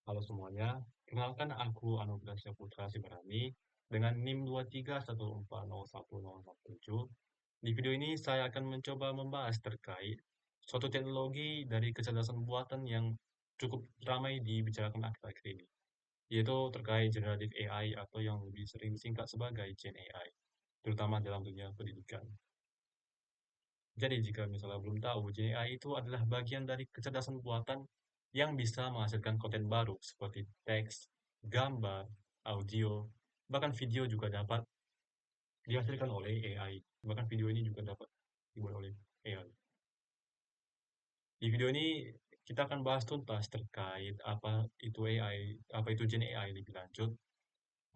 Halo semuanya, kenalkan aku Anugrah Syahputra Sibarani dengan NIM 231401017. Di video ini saya akan mencoba membahas terkait suatu teknologi dari kecerdasan buatan yang cukup ramai dibicarakan akhir-akhir ini, yaitu terkait generative AI atau yang lebih sering disingkat sebagai Gen AI, terutama dalam dunia pendidikan. Jadi jika misalnya belum tahu, Gen AI itu adalah bagian dari kecerdasan buatan yang bisa menghasilkan konten baru seperti teks, gambar, audio, bahkan video juga dapat dihasilkan oleh AI. Bahkan video ini juga dapat dibuat oleh AI. Di video ini kita akan bahas tuntas terkait apa itu AI, apa itu Gen AI lebih lanjut,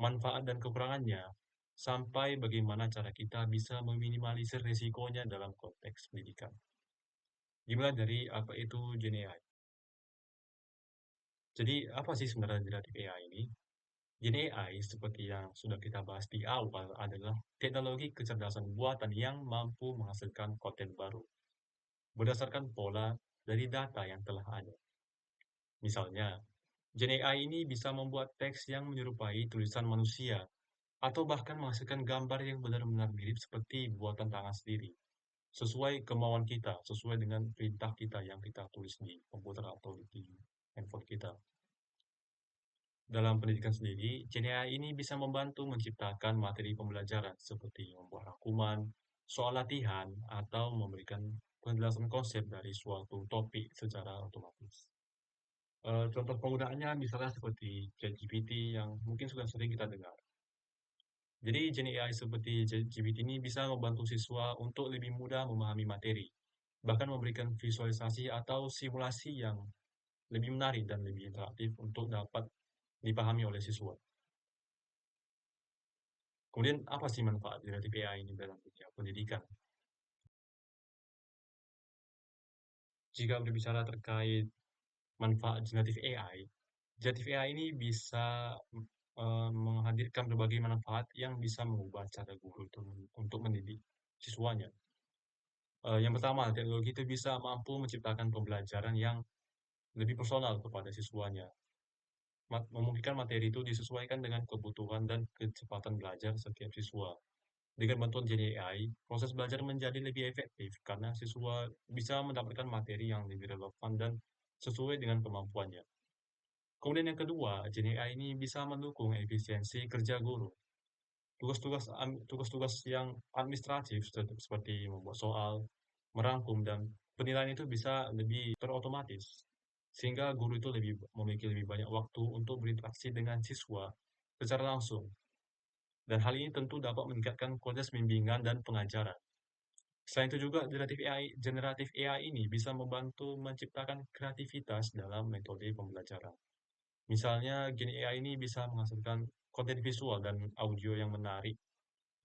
manfaat dan kekurangannya, sampai bagaimana cara kita bisa meminimalisir risikonya dalam konteks pendidikan. Dimulai dari apa itu Gen AI. Jadi, apa sih sebenarnya generatif AI ini? Gen AI, seperti yang sudah kita bahas di awal, adalah teknologi kecerdasan buatan yang mampu menghasilkan konten baru berdasarkan pola dari data yang telah ada. Misalnya, Gen AI ini bisa membuat teks yang menyerupai tulisan manusia, atau bahkan menghasilkan gambar yang benar-benar mirip seperti buatan tangan sendiri, sesuai kemauan kita, sesuai dengan perintah kita yang kita tulis di komputer atau di handphone kita. Dalam pendidikan sendiri, Gen AI ini bisa membantu menciptakan materi pembelajaran seperti membuat rangkuman, soal latihan, atau memberikan penjelasan konsep dari suatu topik secara otomatis. Contoh penggunaannya misalnya seperti ChatGPT yang mungkin sudah sering kita dengar. Jadi Gen AI seperti ChatGPT ini bisa membantu siswa untuk lebih mudah memahami materi, bahkan memberikan visualisasi atau simulasi yang lebih menarik dan lebih interaktif untuk dapat dipahami oleh siswa. Kemudian apa sih manfaat generatif AI ini dalam dunia pendidikan? Jika berbicara terkait manfaat generatif AI ini bisa menghadirkan berbagai manfaat yang bisa mengubah cara guru itu untuk mendidik siswanya. Yang pertama, teknologi itu bisa mampu menciptakan pembelajaran yang lebih personal kepada siswanya. Memungkinkan materi itu disesuaikan dengan kebutuhan dan kecepatan belajar setiap siswa. Dengan bantuan Gen AI, proses belajar menjadi lebih efektif karena siswa bisa mendapatkan materi yang lebih relevan dan sesuai dengan kemampuannya. Kemudian yang kedua, Gen AI ini bisa mendukung efisiensi kerja guru. Tugas-tugas yang administratif seperti membuat soal, merangkum, dan penilaian itu bisa lebih terotomatis. Sehingga guru itu memiliki lebih banyak waktu untuk berinteraksi dengan siswa secara langsung. Dan hal ini tentu dapat meningkatkan kualitas bimbingan dan pengajaran. Selain itu juga generatif AI ini bisa membantu menciptakan kreativitas dalam metode pembelajaran. Misalnya, Gen AI ini bisa menghasilkan konten visual dan audio yang menarik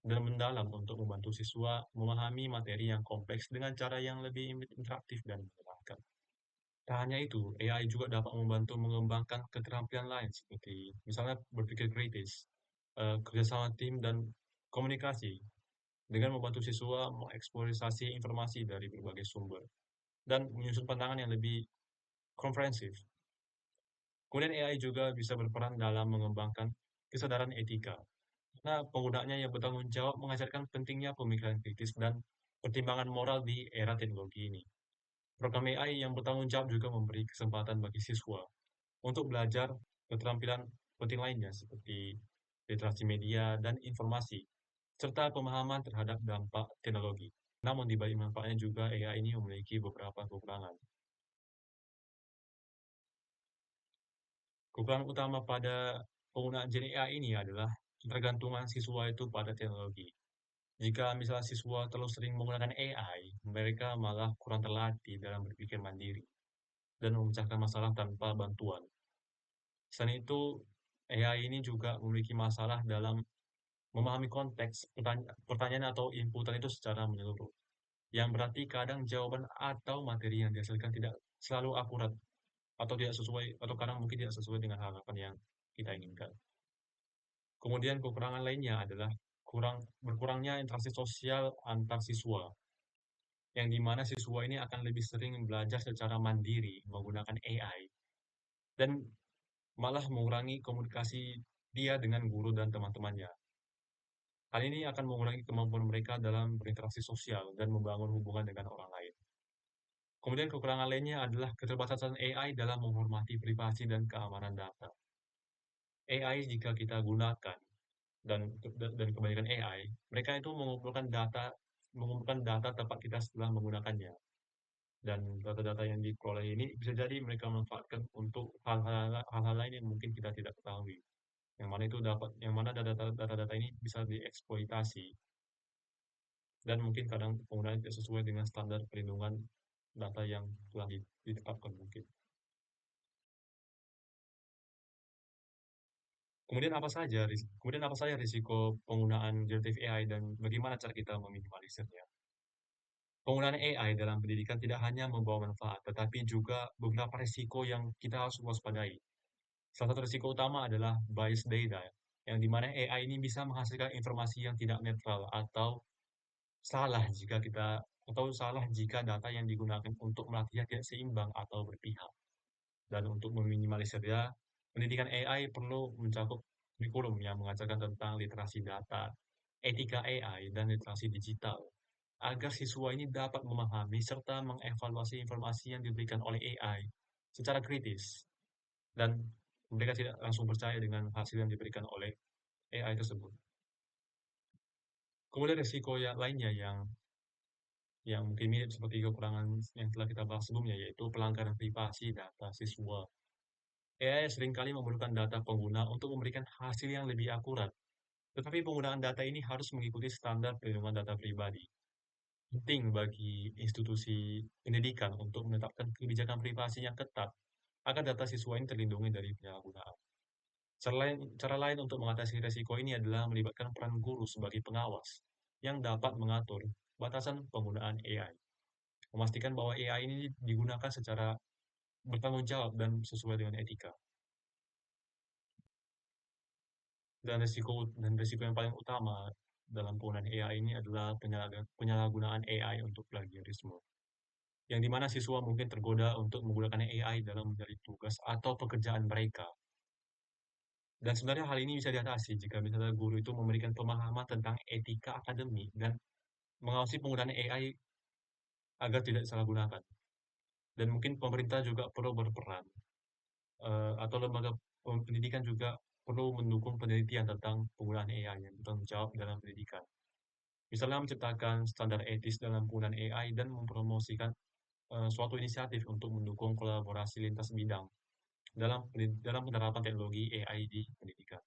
dan mendalam untuk membantu siswa memahami materi yang kompleks dengan cara yang lebih interaktif dan menyenangkan. Tak hanya itu, AI juga dapat membantu mengembangkan keterampilan lain seperti misalnya berpikir kritis, kerjasama tim, dan komunikasi dengan membantu siswa mengeksplorasi informasi dari berbagai sumber dan menyusun pandangan yang lebih komprehensif. Kemudian AI juga bisa berperan dalam mengembangkan kesadaran etika. Nah, penggunaannya yang bertanggung jawab mengajarkan pentingnya pemikiran kritis dan pertimbangan moral di era teknologi ini. Program AI yang bertanggung jawab juga memberi kesempatan bagi siswa untuk belajar keterampilan penting lainnya seperti literasi media dan informasi, serta pemahaman terhadap dampak teknologi. Namun di balik manfaatnya juga AI ini memiliki beberapa kekurangan. Kekurangan utama pada penggunaan Gen AI ini adalah ketergantungan siswa itu pada teknologi. Jika misalnya siswa terlalu sering menggunakan AI, mereka malah kurang terlatih dalam berpikir mandiri dan memecahkan masalah tanpa bantuan. Selain itu, AI ini juga memiliki masalah dalam memahami konteks pertanyaan atau inputan itu secara menyeluruh. Yang berarti kadang jawaban atau materi yang dihasilkan tidak selalu akurat atau tidak sesuai atau kadang mungkin tidak sesuai dengan harapan yang kita inginkan. Kemudian kekurangan lainnya adalah berkurangnya interaksi sosial antar siswa, yang di mana siswa ini akan lebih sering belajar secara mandiri menggunakan AI dan malah mengurangi komunikasi dia dengan guru dan teman-temannya. Hal ini akan mengurangi kemampuan mereka dalam berinteraksi sosial dan membangun hubungan dengan orang lain. Kemudian kekurangan lainnya adalah keterbatasan AI dalam menghormati privasi dan keamanan data. AI jika kita gunakan dan kebanyakan AI, mereka itu mengumpulkan data tempat kita setelah menggunakannya. Dan data-data yang diperoleh ini bisa jadi mereka manfaatkan untuk hal-hal lain yang mungkin kita tidak ketahui. Yang mana data-data ini bisa dieksploitasi dan mungkin kadang penggunaan tidak sesuai dengan standar perlindungan data yang telah ditetapkan mungkin. Kemudian apa saja risiko penggunaan generative AI dan bagaimana cara kita meminimalisirnya? Penggunaan AI dalam pendidikan tidak hanya membawa manfaat, tetapi juga beberapa risiko yang kita harus waspadai. Salah satu risiko utama adalah bias data, yang dimana AI ini bisa menghasilkan informasi yang tidak netral salah jika kita salah jika data yang digunakan untuk melatihnya tidak seimbang atau berpihak. Dan untuk meminimalisirnya, pendidikan AI perlu mencakup kurikulum yang mengajarkan tentang literasi data, etika AI, dan literasi digital, agar siswa ini dapat memahami serta mengevaluasi informasi yang diberikan oleh AI secara kritis, dan mereka tidak langsung percaya dengan hasil yang diberikan oleh AI tersebut. Kemudian risiko yang lainnya yang mungkin mirip seperti kekurangan yang telah kita bahas sebelumnya, yaitu pelanggaran privasi data siswa. AI seringkali memerlukan data pengguna untuk memberikan hasil yang lebih akurat, tetapi penggunaan data ini harus mengikuti standar perlindungan data pribadi. Penting bagi institusi pendidikan untuk menetapkan kebijakan privasi yang ketat agar data siswa ini terlindungi dari penyalahgunaan. Cara lain untuk mengatasi resiko ini adalah melibatkan peran guru sebagai pengawas yang dapat mengatur batasan penggunaan AI, memastikan bahwa AI ini digunakan secara bertanggung jawab dan sesuai dengan etika. Dan risiko yang paling utama dalam penggunaan AI ini adalah penyalahgunaan AI untuk plagiarisme, yang dimana siswa mungkin tergoda untuk menggunakan AI dalam mencari tugas atau pekerjaan mereka. Dan sebenarnya hal ini bisa diatasi jika misalnya guru itu memberikan pemahaman tentang etika akademik dan mengawasi penggunaan AI agar tidak disalahgunakan. Dan mungkin pemerintah juga perlu berperan, atau lembaga pendidikan juga perlu mendukung penelitian tentang penggunaan AI yang bertanggung jawab dalam pendidikan. Misalnya menciptakan standar etis dalam penggunaan AI dan mempromosikan suatu inisiatif untuk mendukung kolaborasi lintas bidang dalam penerapan teknologi AI di pendidikan.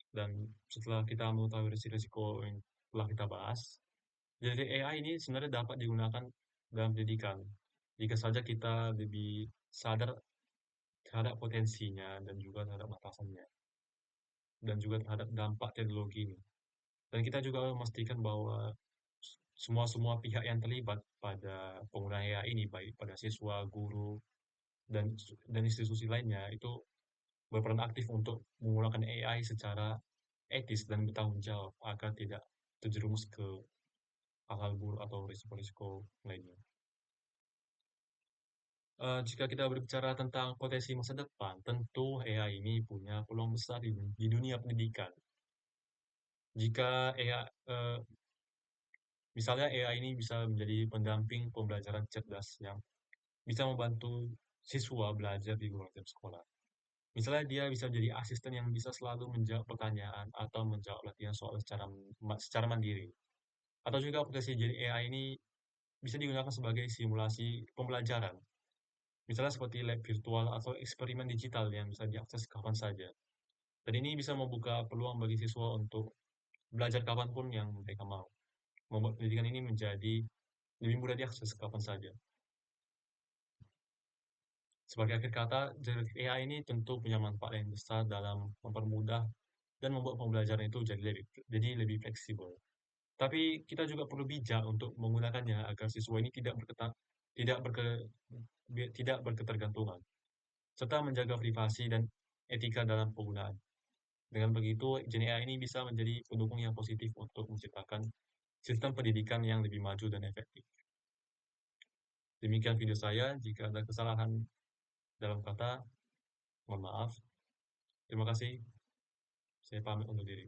Dan setelah kita mengetahui risiko-risiko yang telah kita bahas, jadi AI ini sebenarnya dapat digunakan dalam pendidikan jika saja kita lebih sadar terhadap potensinya dan juga terhadap batasannya dan juga terhadap dampak teknologi ini. Dan kita juga memastikan bahwa semua pihak yang terlibat pada penggunaan AI ini, baik pada siswa, guru, dan institusi lainnya, itu berperan aktif untuk menggunakan AI secara etis dan bertanggung jawab agar tidak terjerumus ke hal-hal buruk atau risiko-risiko lainnya. Jika kita berbicara tentang potensi masa depan, tentu AI ini punya peluang besar di dunia pendidikan. Jika AI, misalnya AI ini bisa menjadi pendamping pembelajaran cerdas yang bisa membantu siswa belajar di luar jam sekolah. Misalnya dia bisa menjadi asisten yang bisa selalu menjawab pertanyaan atau menjawab latihan soal secara mandiri. Atau juga aplikasi jadi AI ini bisa digunakan sebagai simulasi pembelajaran. Misalnya seperti lab virtual atau eksperimen digital yang bisa diakses kapan saja. Dan ini bisa membuka peluang bagi siswa untuk belajar kapanpun yang mereka mau. Membuat pendidikan ini menjadi lebih mudah diakses kapan saja. Sebagai akhir kata, generative AI ini tentu punya manfaat yang besar dalam mempermudah dan membuat pembelajaran itu jadi lebih fleksibel. Tapi kita juga perlu bijak untuk menggunakannya agar siswa ini tidak berke, tidak berketergantungan, serta menjaga privasi dan etika dalam penggunaan. Dengan begitu, Gen AI ini bisa menjadi pendukung yang positif untuk menciptakan sistem pendidikan yang lebih maju dan efektif. Demikian video saya, jika ada kesalahan dalam kata, mohon maaf. Terima kasih, saya pamit undur diri.